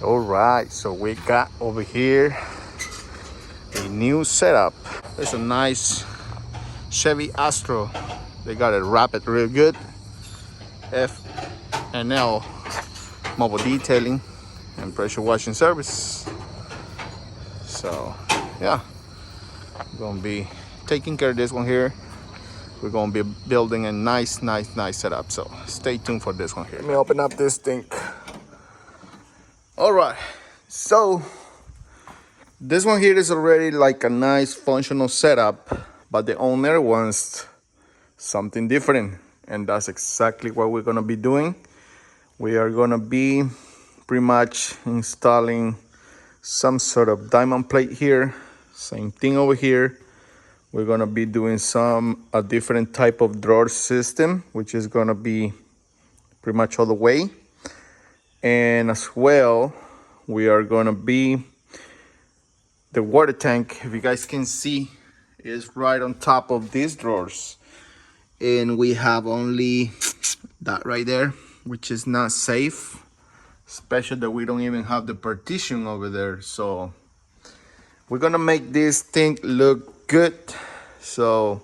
All right, so we got over here a new setup. It's a nice Chevy Astro. They got it wrapped real good. F and L mobile detailing and pressure washing service. So yeah, we're gonna be taking care of this one here. We're gonna be building a nice setup. So stay tuned for this one here. Let me open up this thing. All right, so this one here is already like a nice functional setup, but the owner wants something different, and that's exactly what we're gonna be doing. We are gonna be pretty much installing some sort of diamond plate here. Same thing over here. We're gonna be doing a different type of drawer system, which is gonna be pretty much all the way. And as well, we are gonna be the water tank, if you guys can see, is right on top of these drawers. And we have only that right there, which is not safe, especially that we don't even have the partition over there. So we're gonna make this thing look good. So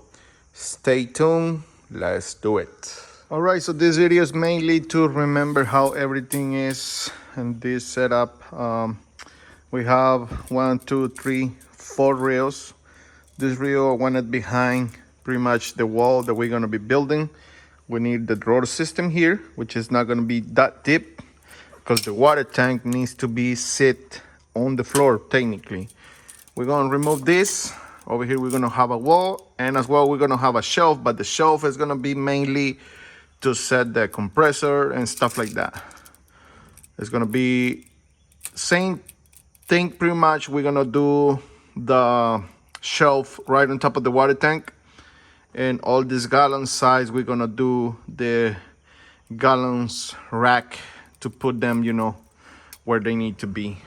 stay tuned, let's do it. All right, so this video is mainly to remember how everything is in this setup. We have 1, 2, 3, 4 rails. This rail I wanted behind pretty much the wall that we're gonna be building. We need the drawer system here, which is not gonna be that deep because the water tank needs to be sit on the floor technically. We're gonna remove this. Over here we're gonna have a wall, and as well we're gonna have a shelf, but the shelf is gonna be mainly to set the compressor and stuff like that. It's gonna be same thing pretty much. We're gonna do the shelf right on top of the water tank, and all these gallon size we're gonna do the gallons rack to put them, you know, where they need to be.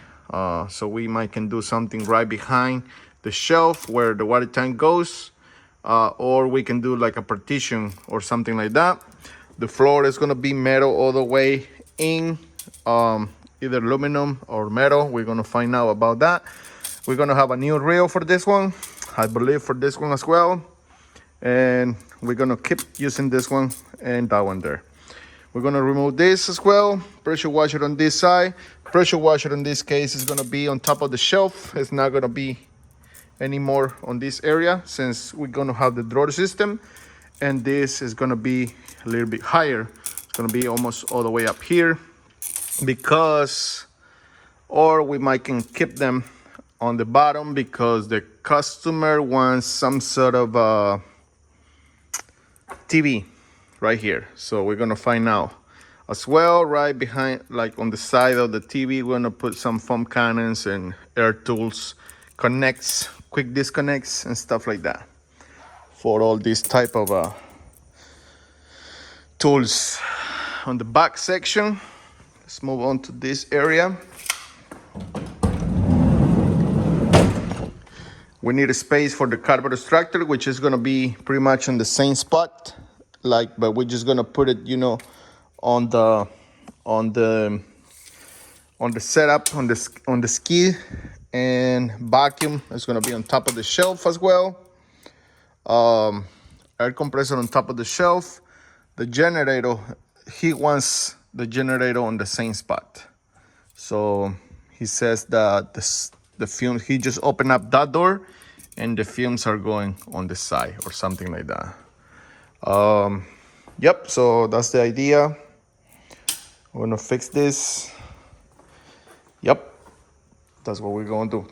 So we might can do something right behind the shelf where the water tank goes, or we can do like a partition or something like that. The floor is gonna be metal all the way in, either aluminum or metal. We're gonna find out about that. We're gonna have a new rail for this one, I believe, for this one as well, and we're gonna keep using this one and that one there. We're gonna remove this as well. Pressure washer on this side. Pressure washer in this case is gonna be on top of the shelf. It's not gonna be anymore on this area since we're gonna have the drawer system, and this is gonna be a little bit higher. It's gonna be almost all the way up here, because, or we might can keep them on the bottom because the customer wants some sort of TV right here. So we're gonna find out as well. Right behind, like on the side of the TV, we're gonna put some foam cannons and air tools, connects, quick disconnects and stuff like that for all these type of tools. On the back section, let's move on to this area. We need a space for the cardboard extractor, which is gonna be pretty much in the same spot, like, but we're just gonna put it, you know, on the setup, on the skid, and vacuum is gonna be on top of the shelf as well. Air compressor on top of the shelf. The generator, he wants the generator on the same spot. So he says that the fumes, he just opened up that door and the fumes are going on the side or something like that. Yep, so that's the idea. We're gonna fix this. Yep, that's what we're gonna do.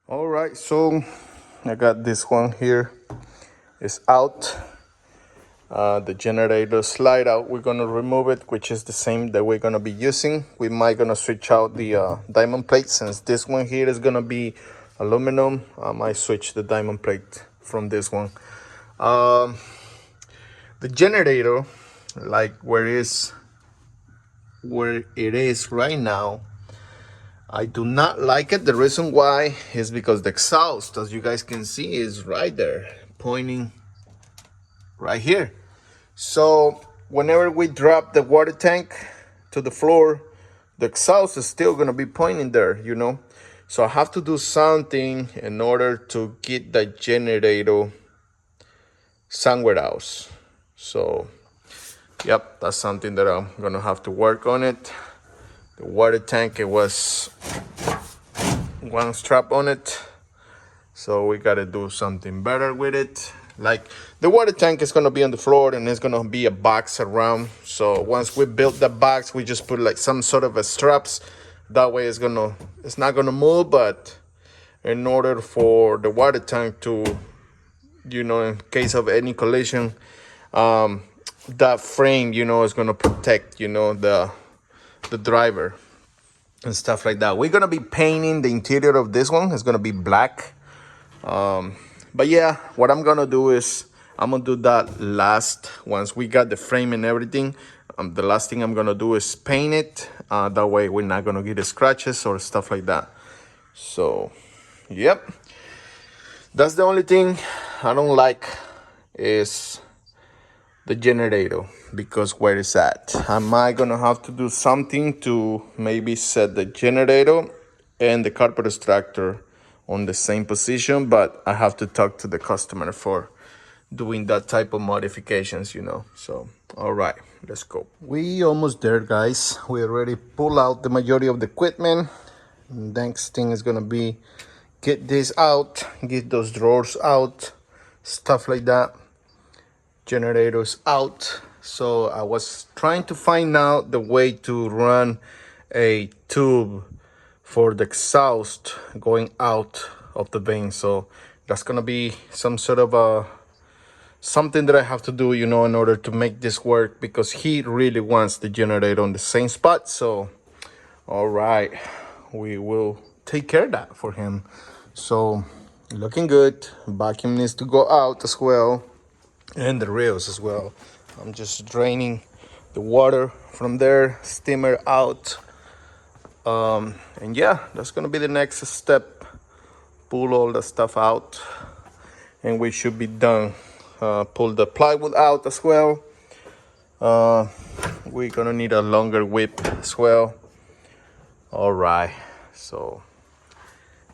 All right, so I got this one here. It's out. The generator slide out. We're gonna remove it, which is the same that we're gonna be using. We might gonna switch out the diamond plate since this one here is gonna be aluminum. I might switch the diamond plate from this one. The generator, like where it is right now, I do not like it. The reason why is because the exhaust, as you guys can see, is right there, pointing right here. So whenever we drop the water tank to the floor, the exhaust is still gonna be pointing there, you know. So I have to do something in order to get the generator somewhere else. So yep, that's something that I'm gonna have to work on it. The water tank, it was one strap on it, so we gotta do something better with it. Like the water tank is gonna be on the floor and there's gonna be a box around. So once we build the box, we just put like some sort of a straps. That way it's not gonna move, but in order for the water tank to, you know, in case of any collision, that frame, you know, is gonna protect, you know, the driver and stuff like that. We're gonna be painting the interior of this one. It's gonna be black. But yeah, what I'm gonna do is I'm gonna do that last. Once we got the frame and everything, the last thing I'm gonna do is paint it. That way we're not gonna get scratches or stuff like that. So yep, that's the only thing I don't like is the generator, because where it's at. Am I gonna have to do something to maybe set the generator and the carpet extractor on the same position? But I have to talk to the customer for doing that type of modifications, you know. So all right, let's go. We almost there, guys. We already pull out the majority of the equipment. Next thing is gonna be get this out, get those drawers out, stuff like that. Generators out. So I was trying to find out the way to run a tube for the exhaust going out of the vane. So that's gonna be some sort of a something that I have to do, you know, in order to make this work, because he really wants the generator on the same spot. So all right, we will take care of that for him. So looking good. Vacuum needs to go out as well, and the rails as well. I'm just draining the water from there, steamer out. And yeah, that's gonna be the next step. Pull all the stuff out and we should be done. Pull the plywood out as well. We're gonna need a longer whip as well. All right, so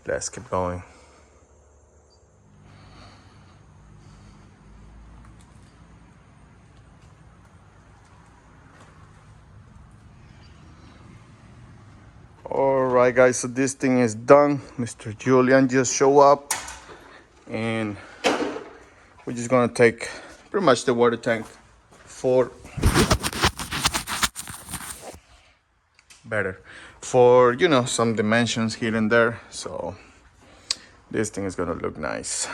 let's keep going. All right, guys, so this thing is done. Mr. Julian just showed up, and we're just gonna take pretty much the water tank for you know, some dimensions here and there. So this thing is gonna look nice.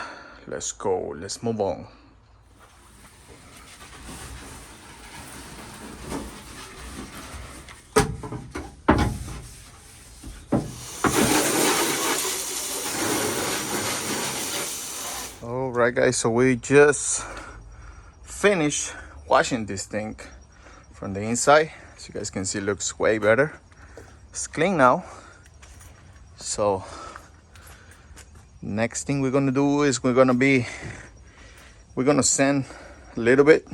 Let's go, let's move on. All right, guys, so we just finished washing this thing from the inside. As you guys can see, it looks way better. It's clean now. So next thing we're gonna do is we're gonna sand a little bit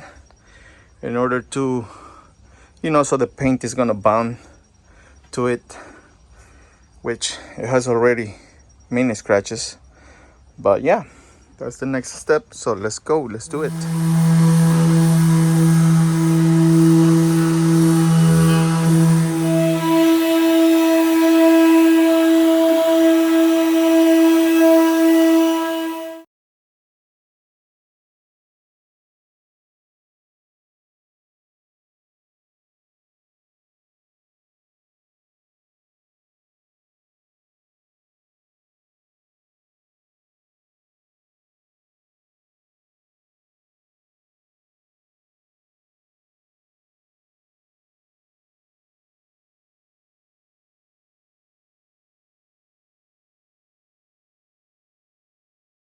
in order to, you know, so the paint is gonna bond to it, which it has already mini scratches. But yeah, that's the next step. So let's go, let's do it.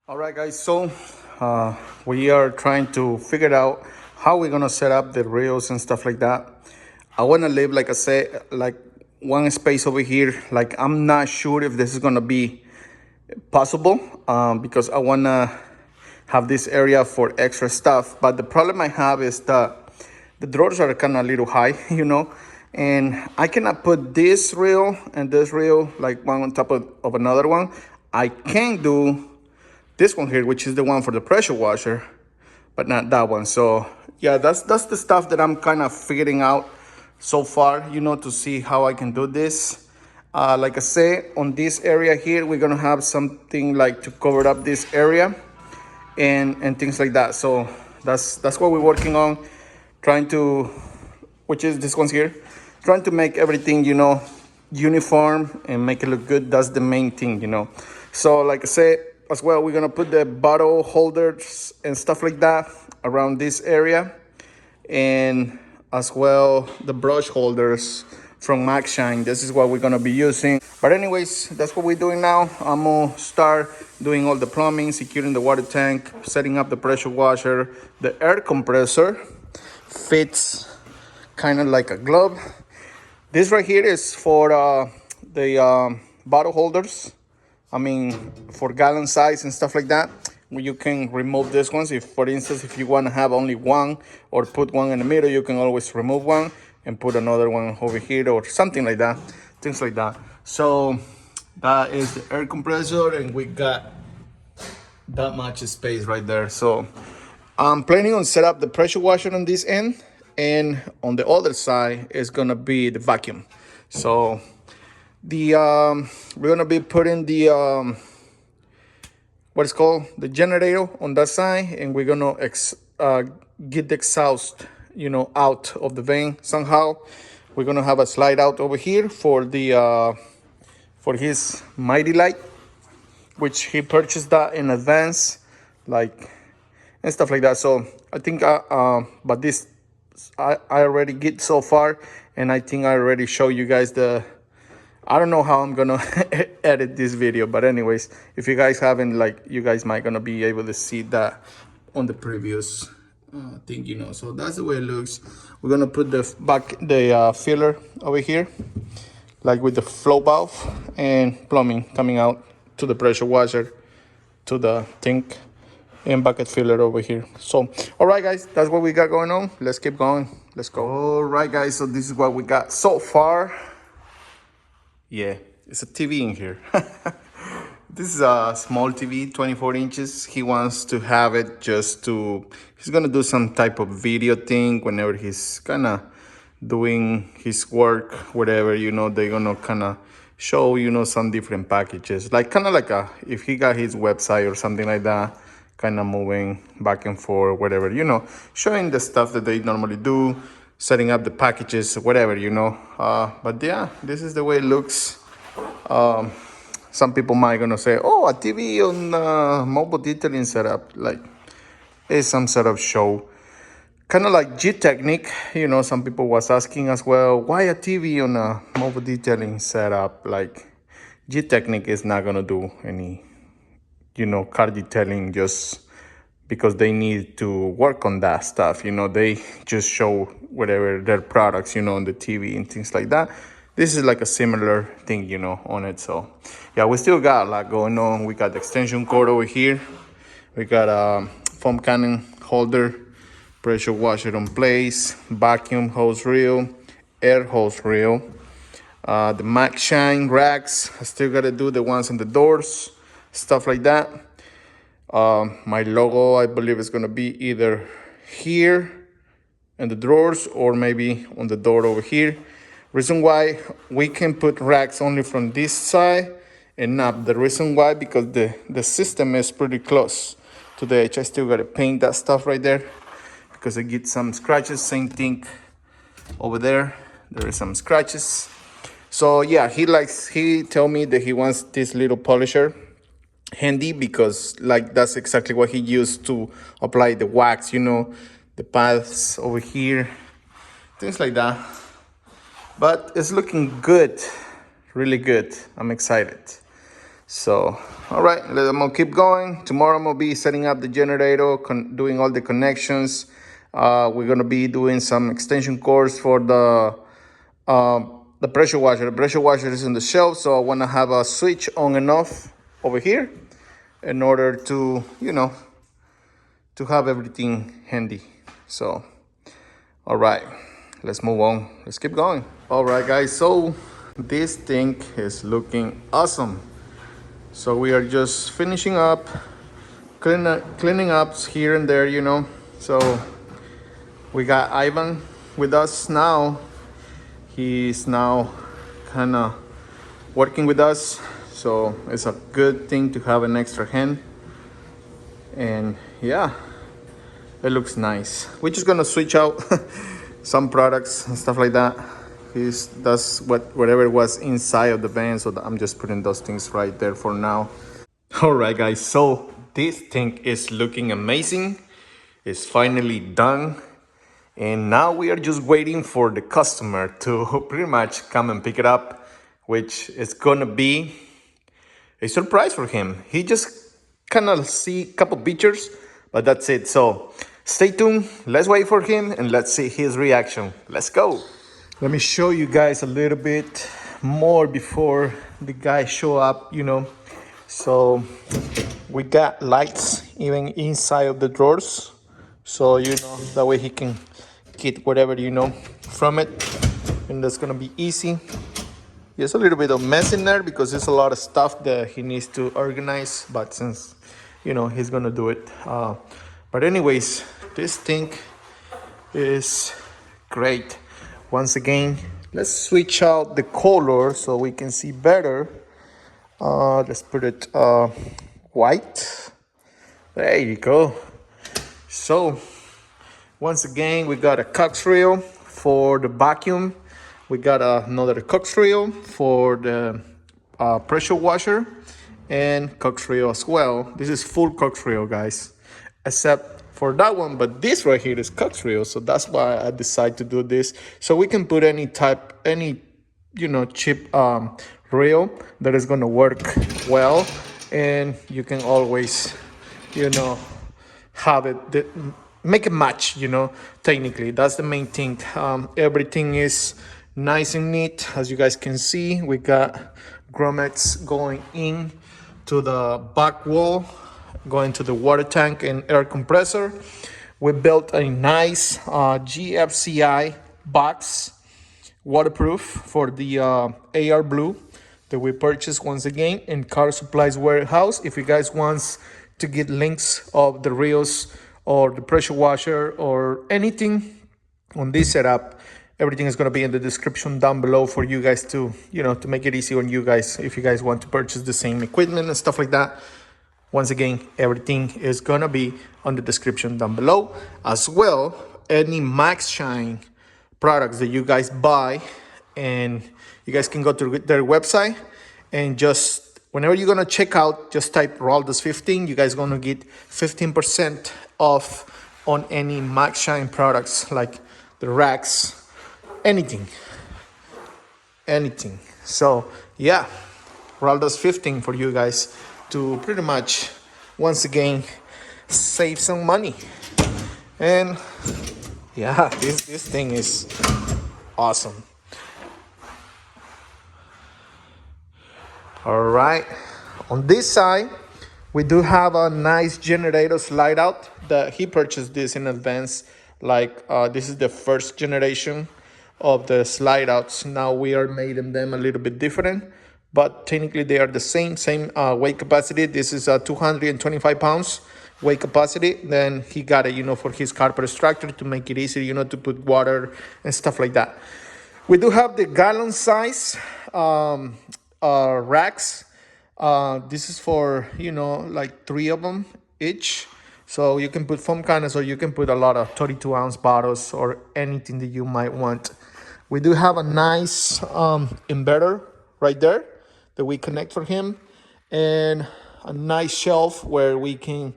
All right, guys, so we are trying to figure out how we're gonna set up the reels and stuff like that. I wanna leave, like I said, like one space over here. Like I'm not sure if this is gonna be possible, because I wanna have this area for extra stuff. But the problem I have is that the drawers are kind of a little high, you know, and I cannot put this reel and this reel like one on top of another one. I can do this one here, which is the one for the pressure washer, but not that one. So yeah, that's the stuff that I'm kind of figuring out so far, you know, to see how I can do this. Like I say, on this area here, we're gonna have something like to cover up this area and things like that. So that's what we're working on, trying to, which is this one's here, trying to make everything, you know, uniform and make it look good. That's the main thing, you know. So like I said, as well, we're gonna put the bottle holders and stuff like that around this area, and as well the brush holders from Max Shine. This is what we're gonna be using. But anyways, that's what we're doing now. I'm gonna start doing all the plumbing, securing the water tank, setting up the pressure washer. The air compressor fits kind of like a glove. This right here is for the bottle holders. I mean, for gallon size and stuff like that. You can remove these ones. If, for instance, if you want to have only one or put one in the middle, you can always remove one and put another one over here or something like that. Things like that. So that is the air compressor, and we got that much space right there. So I'm planning on set up the pressure washer on this end, and on the other side is gonna be the vacuum. So the we're gonna be putting the what is called the generator on that side, and we're gonna get the exhaust, you know, out of the vane somehow. We're gonna have a slide out over here for the for his Mighty Light, which he purchased that in advance, like, and stuff like that. So I think but this I already get so far, and I think I already show you guys the, I don't know how I'm gonna edit this video, but anyways, if you guys haven't, like, you guys might gonna be able to see that on the previous thing, you know. So that's the way it looks. We're gonna put the filler over here, like with the flow valve and plumbing coming out to the pressure washer, to the tank, and bucket filler over here. So all right guys, that's what we got going on. Let's keep going. Let's go. All right guys, so this is what we got so far. Yeah, it's a TV in here. This is a small TV, 24 inches. He wants to have it just to, he's gonna do some type of video thing whenever he's kind of doing his work, whatever, you know. They're gonna kind of show, you know, some different packages, like kind of like if he got his website or something like that, kind of moving back and forth, whatever, you know, showing the stuff that they normally do, setting up the packages, whatever, you know. But yeah, this is the way it looks. Some people might gonna say, oh, a TV on mobile detailing setup, like it's some sort of show, kind of like G-Technique, you know. Some people was asking as well, why a TV on a mobile detailing setup? Like, G-Technique is not gonna do any, you know, car detailing just because they need to work on that stuff, you know. They just show whatever their products, you know, on the TV and things like that. This is like a similar thing, you know, on it. So yeah, we still got a lot going on. We got the extension cord over here. We got a foam cannon holder, pressure washer in place, vacuum hose reel, air hose reel, the Max Shine racks. I still gotta do the ones on the doors, stuff like that. My logo, I believe, is gonna be either here in the drawers or maybe on the door over here. Reason why we can put racks only from this side and not the reason why, because the system is pretty close to the edge. I still gotta paint that stuff right there because I get some scratches. Same thing over there, there is some scratches. So yeah, he told me that he wants this little polisher handy, because like that's exactly what he used to apply the wax, you know, the paths over here, things like that. But it's looking good, really good. I'm excited. So all right, I'm gonna keep going. Tomorrow I'm gonna be setting up the generator, doing all the connections. We're gonna be doing some extension cords for the pressure washer. The pressure washer is in the shelf, so I want to have a switch on and off over here in order to, to have everything handy. So, all right, let's move on. Let's keep going. All right, guys. So this thing is looking awesome. So we are just finishing up, cleaning up here and there, So we got Ivan with us now. He's now kind of working with us, so it's a good thing to have an extra hand. And yeah, it looks nice. We're just gonna switch out some products and stuff like that. That's whatever was inside of the van, so I'm just putting those things right there for now. All right, guys, so this thing is looking amazing. It's finally done. And now we are just waiting for the customer to pretty much come and pick it up, which is gonna be a surprise for him. He just kind of see a couple pictures, but that's it. So stay tuned, let's wait for him and let's see his reaction. Let's go. Let me show you guys a little bit more before the guys show up, So we got lights even inside of the drawers. So, that way he can get whatever, from it. And that's gonna be easy. There's a little bit of mess in there because there's a lot of stuff that he needs to organize. But since, he's gonna do it. But anyways, this thing is great. Once again, let's switch out the color so we can see better. Let's put it white. There you go. So once again, we got a cox reel for the vacuum. We got another cox reel for the pressure washer and cox reel as well. This is full cox reel, guys, except for that one. But this right here is cox reel, so that's why I decided to do this. So we can put any cheap reel that is gonna work well, and you can always, have it, make it match, technically. That's the main thing. Everything is nice and neat. As you guys can see, we got grommets going in to the back wall, going to the water tank and air compressor. We built a nice GFCI box, waterproof, for the AR Blue that we purchased once again in Car Supplies Warehouse. If you guys want to get links of the reels or the pressure washer or anything on this setup, everything is going to be in the description down below for you guys to, to make it easy on you guys if you guys want to purchase the same equipment and stuff like that. Once again, everything is going to be on the description down below. As well, any Max Shine products that you guys buy, and you guys can go to their website and just whenever you're gonna check out, just type Raldas 15. You guys gonna get 15% off on any Max Shine products, like the racks, anything. So yeah, Raldas 15 for you guys to pretty much once again save some money. And yeah, this thing is awesome. All right, on this side, we do have a nice generator slide out that he purchased this in advance. Like this is the first generation of the slide outs. Now we are making them a little bit different, but technically they are the same weight capacity. This is 225 pounds weight capacity. Then he got it, for his carpet structure to make it easy, to put water and stuff like that. We do have the gallon size racks. This is for, like 3 of them each. So you can put foam cannons, or you can put a lot of 32-ounce bottles or anything that you might want. We do have a nice inverter right there that we connect for him, and a nice shelf where we can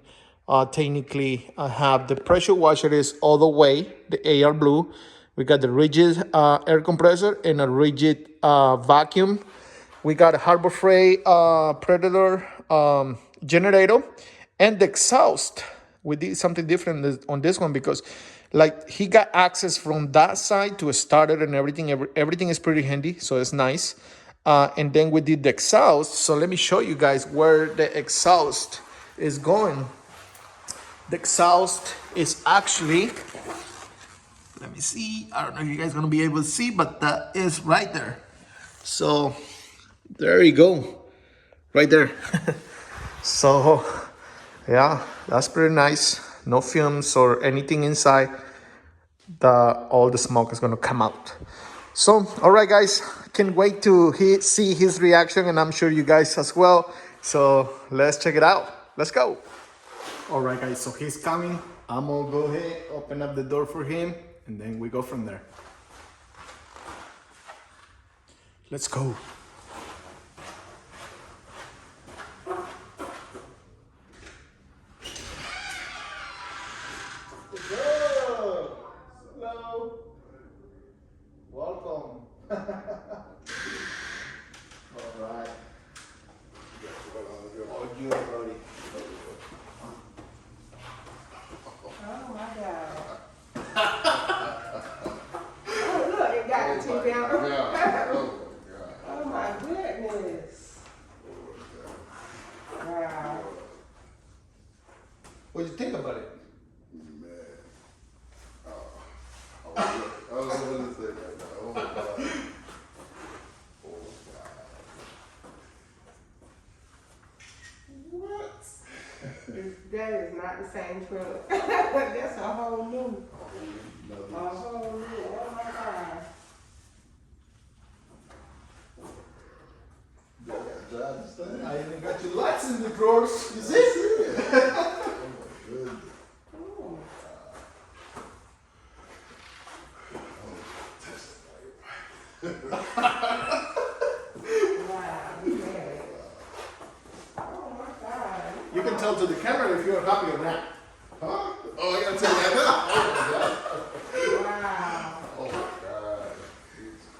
technically have the pressure washer is all the way, the AR Blue. We got the rigid air compressor and a rigid vacuum. We got a Harbor Freight Predator generator, and the exhaust. We did something different on this one because like he got access from that side to start it and everything. Everything is pretty handy, so it's nice. And then we did the exhaust. So let me show you guys where the exhaust is going. The exhaust is actually, let me see. I don't know if you guys are gonna be able to see, but that is right there. So there you go, right there. So yeah, that's pretty nice. No fumes or anything inside. All the smoke is gonna come out. So all right, guys, can't wait to see his reaction, and I'm sure you guys as well. So let's check it out. Let's go. All right, guys, so he's coming. I'm gonna go ahead, open up the door for him, and then we go from there. Let's go. Hello. Welcome. All right. Oh, you already. Oh my God. Oh look, it got the TV on. Oh my goodness. Wow. What do you think about it? Man. I don't know what to say right now. Oh my God. Oh my God. What? That is not the same truck. That's a whole new. A whole new. Oh my God. You gotta drive this thing. I even got your lights in the drawers. You see? Oh my goodness. Oh. Wow. Look at it. Oh my God. You can tell to the camera if you're happy or not. Huh? Oh, I gotta tell you that now. Wow. Oh my God.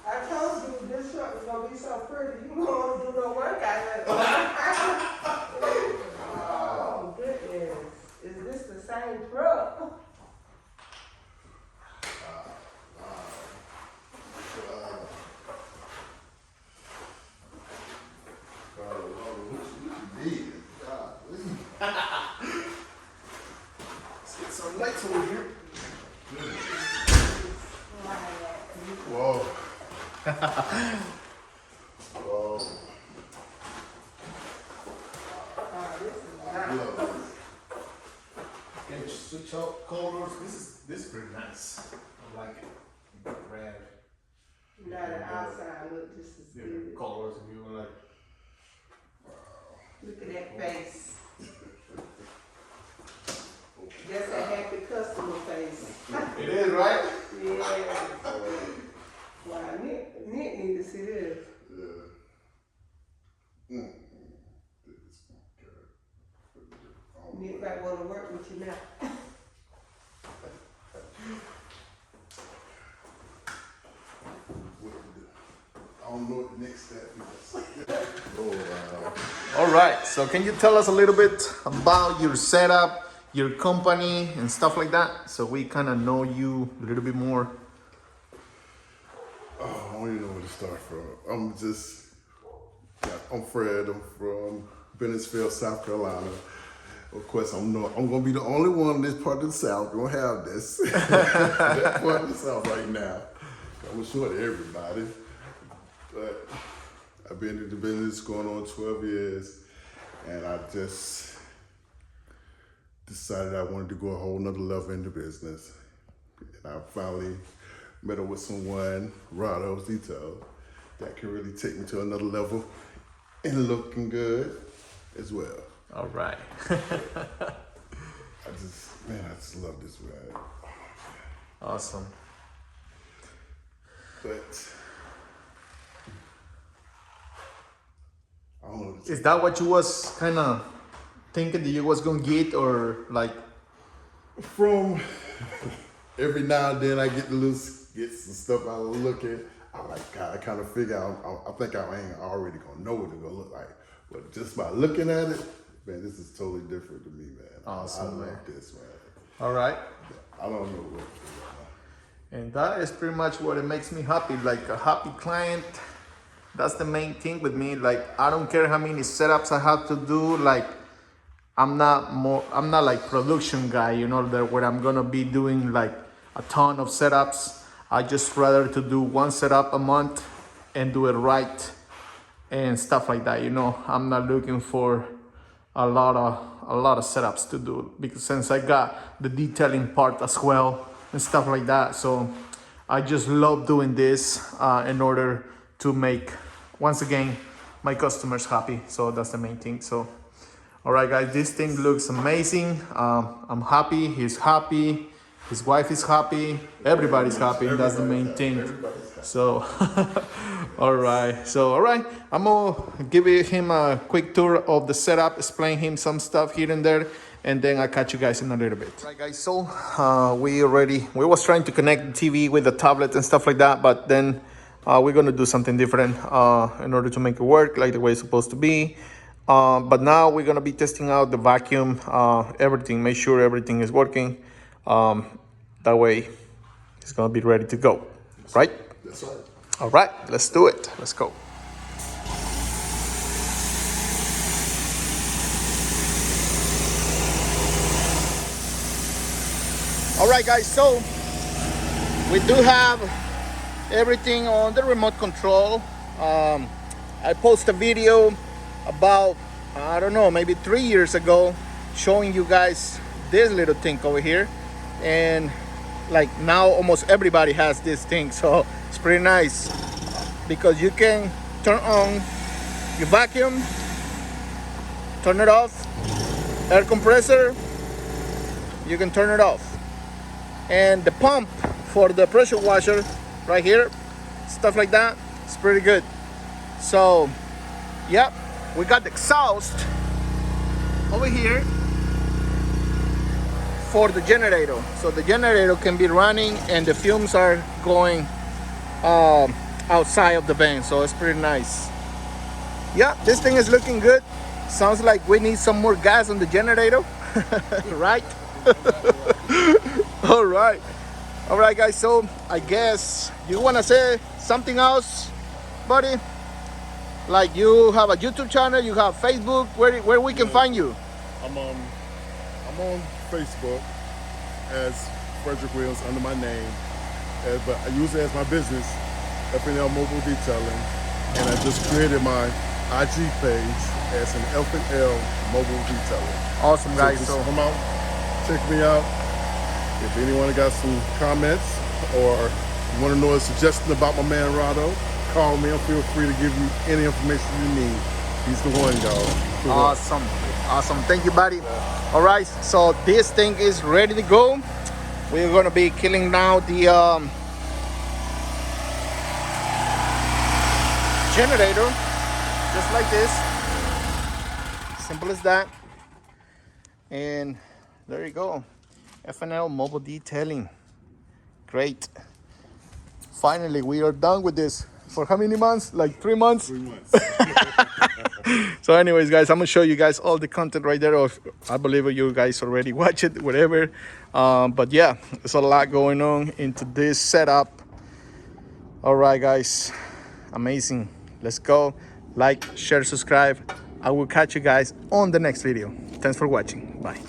I told you this truck was gonna be so pretty. You won't do no work out of it. Oh goodness. Is this the same truck? Let's get some lights over here. Whoa. Whoa. Oh, this is nice. Look. Can you switch out colors? This is pretty nice. I like it. Red. Now the outside look just as Different good. colors if you like. Look at that face. That's a happy customer face. It is, right? Yeah. Wow, Nick need to see this. Yeah. Nick might want to work with you now. I don't know what the next step is. Oh, wow. All right. So can you tell us a little bit about your setup, your company, and stuff like that, so we kind of know you a little bit more? Oh, I don't even know where to start from. I'm Fred. I'm from Bennettsville, South Carolina. Of course, I'm gonna be the only one in this part of the South gonna have this. That part of the South right now. I'm sure to everybody, but I've been in the business going on 12 years, and I just decided I wanted to go a whole nother level in the business. And I finally met up with someone, Rod Zito, that can really take me to another level and looking good as well. All right. I just love this ride. Awesome. But I don't know. Is that what you was kind of thinking that you was gonna get, or like? From every now and then I get some stuff I look at. I kind of figure out. I think I ain't already gonna know what it's gonna look like. But just by looking at it, man, this is totally different to me, man. Awesome, I love man. this, man. All right. I don't know what. And that is pretty much what it makes me happy, like a happy client. That's the main thing with me. Like, I don't care how many setups I have to do. Like, I'm not like production guy, you know, that where I'm gonna be doing like a ton of setups. I just rather to do one setup a month and do it right and stuff like that. You know, I'm not looking for a lot of setups to do, because since I got the detailing part as well and stuff like that. So I just love doing this in order to make, once again, my customers happy. So that's the main thing. So all right, guys, this thing looks amazing. I'm happy, he's happy, his wife is happy, everybody's happy. That's the main thing. So all right, I'm gonna give him a quick tour of the setup, explain him some stuff here and there, and then I'll catch you guys in a little bit. All right, guys, so we was trying to connect the TV with the tablet and stuff like that, but then we're gonna do something different in order to make it work like the way it's supposed to be. But now we're gonna be testing out the vacuum, everything, make sure everything is working. That way it's gonna be ready to go, right? That's right. All right, let's do it. Let's go. All right, guys, so we do have everything on the remote control. I posted a video about, I don't know, maybe 3 years ago, showing you guys this little thing over here. And like now almost everybody has this thing, so it's pretty nice because you can turn on your vacuum, turn it off, air compressor, you can turn it off, and the pump for the pressure washer right here, stuff like that, it's pretty good. So yeah, we got the exhaust over here for the generator, so the generator can be running and the fumes are going outside of the van, so it's pretty nice. Yeah, this thing is looking good. Sounds like we need some more gas on the generator. Right? all right, guys, so I guess you want to say something else, buddy? Like, you have a YouTube channel, you have Facebook, where we can find you? I'm on Facebook as Frederick Williams under my name, but I use it as my business, F&L Mobile Detailing, and I just created my IG page as an F&L Mobile Detailing. Awesome, guys. So just come out, check me out. If anyone got some comments or you want to know a suggestion about my man Rado, call me and feel free to give you any information you need. He's the one, y'all. Awesome. Thank you, buddy. All right, so this thing is ready to go. We're gonna be killing now the generator, just like this. Simple as that. And there you go. F&L Mobile Detailing. Great. Finally, we are done with this. For how many months? Like 3 months? 3 months. So anyways, guys, I'm gonna show you guys all the content right there. I believe you guys already watch it, whatever. But yeah, there's a lot going on into this setup. All right, guys, amazing. Let's go. Like, share, subscribe. I will catch you guys on the next video. Thanks for watching. Bye.